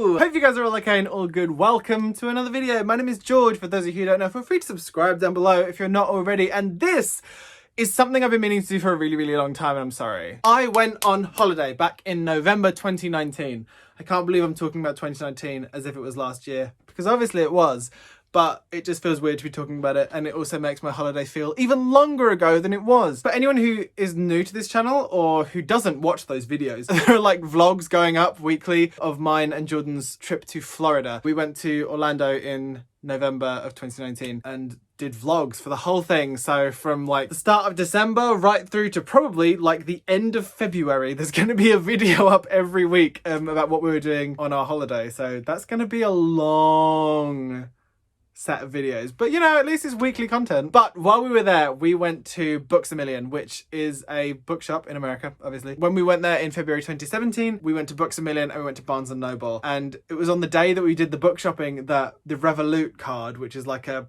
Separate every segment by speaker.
Speaker 1: Hello! Hope you guys are all okay and all good. Welcome to another video. My name is George. For those of you who don't know, feel free to subscribe down below if you're not already. And this is something I've been meaning to do for a really long time, and I'm sorry. I went on holiday back in November 2019. I can't believe I'm talking about 2019 as if it was last year, because obviously it was. But it just feels weird to be talking about it, and it also makes my holiday feel even longer ago than it was. For anyone who is new to this channel or who doesn't watch those videos, there are like vlogs going up weekly of mine and Jordan's trip to Florida. We went to Orlando in November of 2019 and did vlogs for the whole thing. So from like the start of December right through to probably like the end of February, there's going to be a video up every week about what we were doing on our holiday. So that's going to be a long set of videos, but you know, at least it's weekly content. But while we were there, we went to Books A Million, which is a bookshop in America, obviously. When we went there in February 2017, we went to Books A Million and we went to Barnes & Noble. And it was on the day that we did the book shopping that the Revolut card, which is like a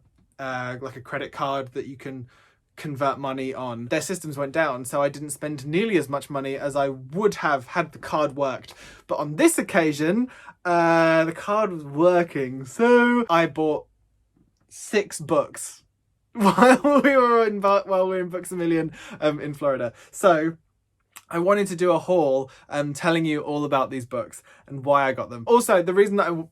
Speaker 1: credit card that you can convert money on, their systems went down, so I didn't spend nearly as much money as I would have had the card worked. But on this occasion, the card was working, so I bought 6 books while we were in Books A Million in Florida. So I wanted to do a haul telling you all about these books and why I got them. Also, the reason that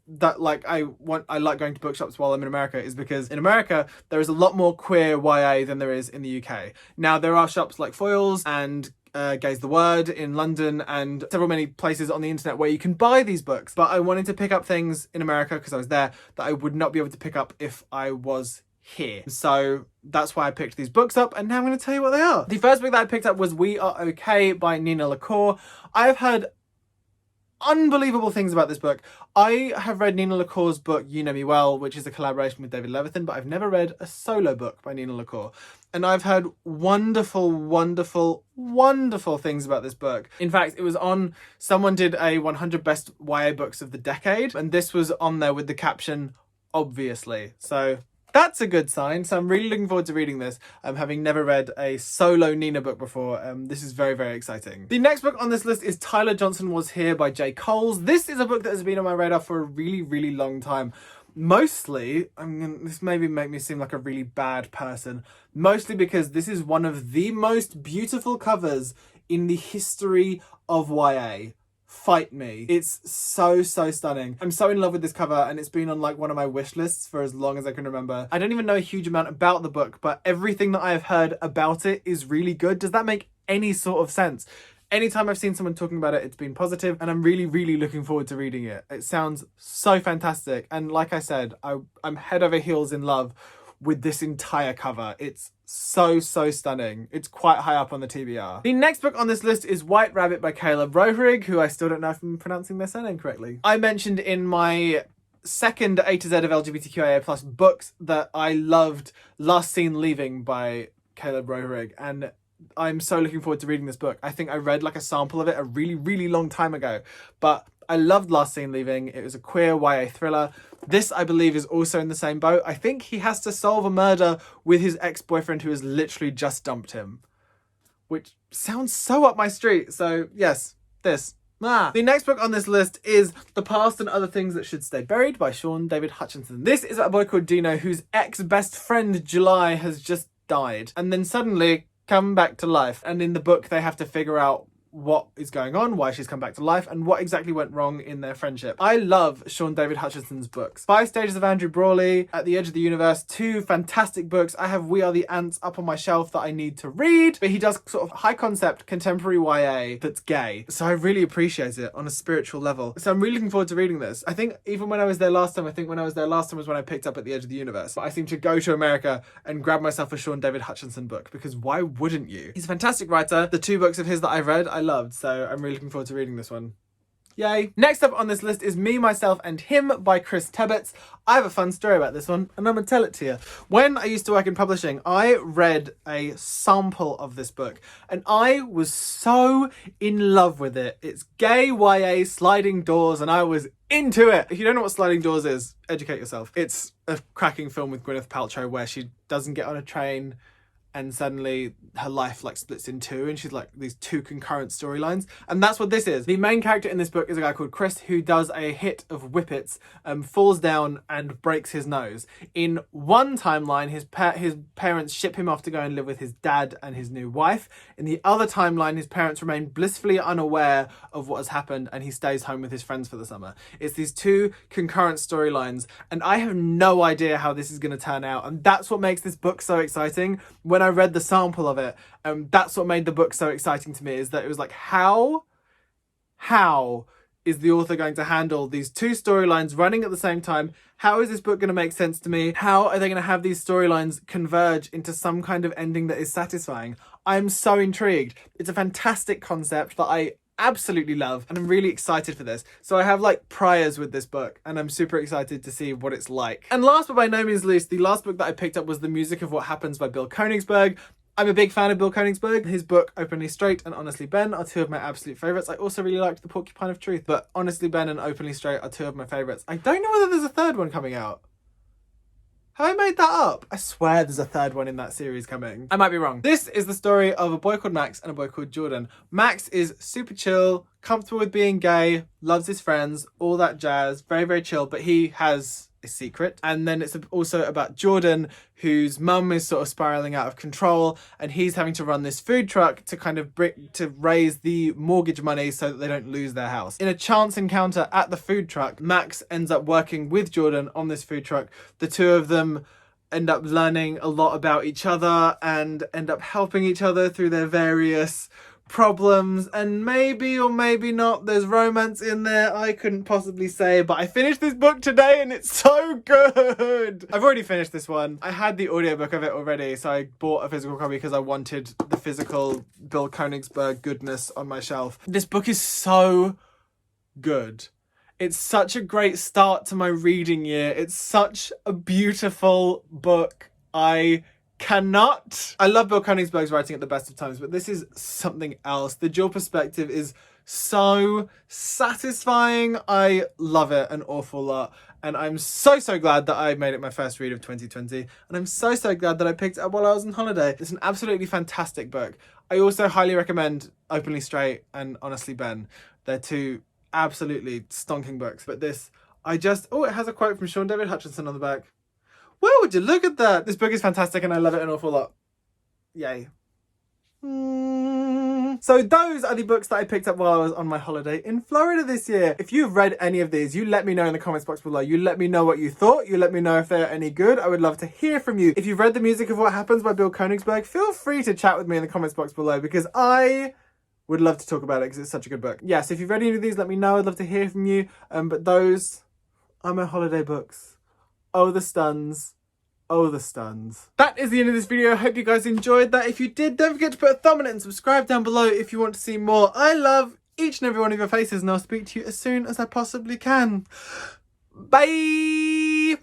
Speaker 1: I like going to bookshops while I'm in America is because in America there is a lot more queer YA than there is in the UK. Now there are shops like Foyles and Gaze the Word in London and many places on the internet where you can buy these books, but I wanted to pick up things in America because I was there that I would not be able to pick up if I was here. So that's why I picked these books up, and now I'm going to tell you what they are. The first book that I picked up was We Are Okay by Nina LaCour. I've heard unbelievable things about this book. I have read Nina LaCour's book You Know Me Well, which is a collaboration with David Levithan, but I've never read a solo book by Nina LaCour. And I've heard wonderful things about this book. In fact, it was on, someone did a 100 best YA books of the decade, and this was on there with the caption, obviously. So that's a good sign. So I'm really looking forward to reading this. Having never read a solo Nina book before, this is very exciting. The next book on this list is Tyler Johnson Was Here by J. Coles. This is a book that has been on my radar for a really long time. Mostly, this maybe make me seem like a really bad person, mostly because this is one of the most beautiful covers in the history of YA. Fight me. It's so stunning. I'm so in love with this cover, and it's been on like one of my wish lists for as long as I can remember. I don't even know a huge amount about the book, but everything that I have heard about it is really good. Does that make any sort of sense? Anytime I've seen someone talking about it, it's been positive, and I'm really looking forward to reading it. It sounds so fantastic, and like I said, I'm head over heels in love with this entire cover. It's so stunning. It's quite high up on the TBR. The next book on this list is White Rabbit by Caleb Roehrig, who I still don't know if I'm pronouncing their surname correctly. I mentioned in my second A to Z of LGBTQIA+ books that I loved Last Seen Leaving by Caleb Roehrig, and I'm so looking forward to reading this book. I think I read like a sample of it a really long time ago, but I loved Last Seen Leaving. It was a queer YA thriller. This, I believe, is also in the same boat. I think he has to solve a murder with his ex-boyfriend who has literally just dumped him, which sounds so up my street. So yes, this. The next book on this list is The Past and Other Things That Should Stay Buried by Shaun David Hutchinson. This is about a boy called Dino whose ex-best friend July has just died and then suddenly come back to life, and in the book they have to figure out what is going on, why she's come back to life, and what exactly went wrong in their friendship. I love Shaun David Hutchinson's books. 5 Stages of Andrew Brawley, At the Edge of the Universe, 2 fantastic books. I have We Are the Ants up on my shelf that I need to read, but he does sort of high concept contemporary YA that's gay, so I really appreciate it on a spiritual level. So I'm really looking forward to reading this. I think even when I was there last time, was when I picked up At the Edge of the Universe, but I seem to go to America and grab myself a Shaun David Hutchinson book, because why wouldn't you? He's a fantastic writer. The 2 books of his that I've read, I loved, so I'm really looking forward to reading this one. Yay. Next up on this list is Me, Myself and Him by Chris Tebbetts. I have a fun story about this one, and I'm going to tell it to you. When I used to work in publishing, I read a sample of this book, and I was so in love with it. It's gay YA sliding doors, and I was into it. If you don't know what Sliding Doors is, educate yourself. It's a cracking film with Gwyneth Paltrow where she doesn't get on a train and suddenly her life like splits in two and she's like these two concurrent storylines, and that's what this is. The main character in this book is a guy called Chris who does a hit of whippets, falls down and breaks his nose. In one timeline his parents ship him off to go and live with his dad and his new wife. In the other timeline his parents remain blissfully unaware of what has happened and he stays home with his friends for the summer. It's these two concurrent storylines and I have no idea how this is going to turn out, and that's what makes this book so exciting. When I read the sample of it, that's what made the book so exciting to me, is that it was like, how is the author going to handle these two storylines running at the same time? How is this book going to make sense to me? How are they going to have these storylines converge into some kind of ending that is satisfying? I'm so intrigued. It's a fantastic concept that I absolutely love and I'm really excited for this. So I have like priors with this book and I'm super excited to see what it's like. And last but by no means least, the last book that I picked up was The Music of What Happens by Bill Konigsberg. I'm a big fan of Bill Konigsberg. His book Openly Straight and Honestly Ben are two of my absolute favourites. I also really liked The Porcupine of Truth, but Honestly Ben and Openly Straight are two of my favourites. I don't know whether there's a third one coming out. Have I made that up? I swear there's a third one in that series coming. I might be wrong. This is the story of a boy called Max and a boy called Jordan. Max is super chill, comfortable with being gay, loves his friends, all that jazz, very, very chill, but he has a secret. And then it's also about Jordan, whose mum is sort of spiraling out of control and he's having to run this food truck to kind of to raise the mortgage money so that they don't lose their house. In a chance encounter at the food truck, Max ends up working with Jordan on this food truck. The two of them end up learning a lot about each other and end up helping each other through their various problems, and maybe or maybe not there's romance in there. I couldn't possibly say, but I finished this book today and it's so good. I've already finished this one. I had the audiobook of it already, so I bought a physical copy because I wanted the physical Bill Konigsberg goodness on my shelf. This book is so good. It's such a great start to my reading year. It's such a beautiful book. I love Bill Konigsberg's writing at the best of times, but this is something else. The dual perspective is so satisfying. I love it an awful lot. And I'm so glad that I made it my first read of 2020. And I'm so glad that I picked it up while I was on holiday. It's an absolutely fantastic book. I also highly recommend Openly Straight and Honestly Ben. They're two absolutely stonking books. But this, it has a quote from Shaun Hutchinson on the back. Well, would you look at that? This book is fantastic and I love it an awful lot. Yay. So those are the books that I picked up while I was on my holiday in Florida this year. If you've read any of these, you let me know in the comments box below. You let me know what you thought. You let me know if they're any good. I would love to hear from you. If you've read The Music of What Happens by Bill Konigsberg, feel free to chat with me in the comments box below because I would love to talk about it because it's such a good book. Yes, if you've read any of these, let me know. I'd love to hear from you. But those are my holiday books. Oh, the stuns. Oh, the stuns. That is the end of this video. I hope you guys enjoyed that. If you did, don't forget to put a thumb on it and subscribe down below if you want to see more. I love each and every one of your faces and I'll speak to you as soon as I possibly can. Bye!